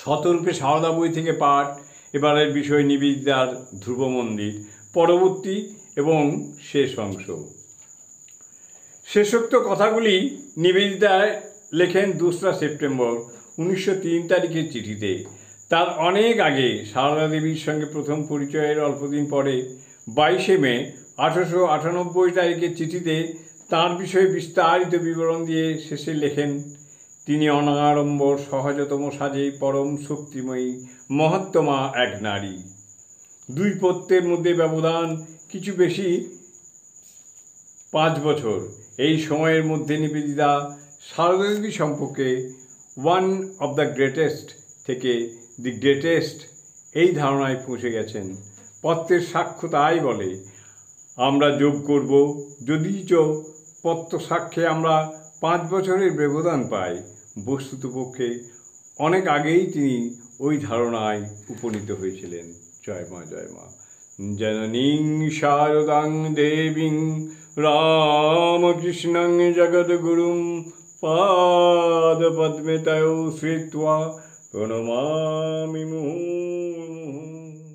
শতরূপে সারদা বই থেকে পাঠ। এবারের বিষয় নিবেদিতার ধ্রুব মন্দির, পরবর্তী এবং শেষ অংশ। শেষোক্ত কথাগুলি নিবেদিতায় লেখেন 2রা সেপ্টেম্বর 1903 তারিখের চিঠিতে। তার অনেক আগে সারদা দেবীর সঙ্গে প্রথম পরিচয়ের অল্পদিন পরে 22শে মে 1898 তারিখের চিঠিতে তাঁর বিষয়ে বিস্তারিত বিবরণ দিয়ে শেষে লেখেন, তিনি অনাড়ম্বর সহজতম সাজে পরম শক্তিময়ী মহত্তমা এক নারী। দুই পত্যের মধ্যে ব্যবধান কিছু বেশি 5 বছর। এই সময়ের মধ্যে নিবেদিতা সারদা দেবী সম্পর্কে ওয়ান অব দ্য গ্রেটেস্ট থেকে দি গ্রেটেস্ট এই ধারণায় পৌঁছে গেছেন। পত্রের সাক্ষ্য তাই বলে। আমরা যোগ করব, যদিচ পত্র সাক্ষ্যে আমরা 5 বছরের ব্যবধান পাই, বস্তুতপক্ষে অনেক আগেই তিনি ওই ধারণায় উপনীত হয়েছিলেন। জয় মা, জয় মা। জননীং শারদাং দেবীং রামকৃষ্ণং জগদ্গুরুং পাদপদ্মে তয়ো শ্রিত্বা প্রণমামি মুহুর্মুহুঃ।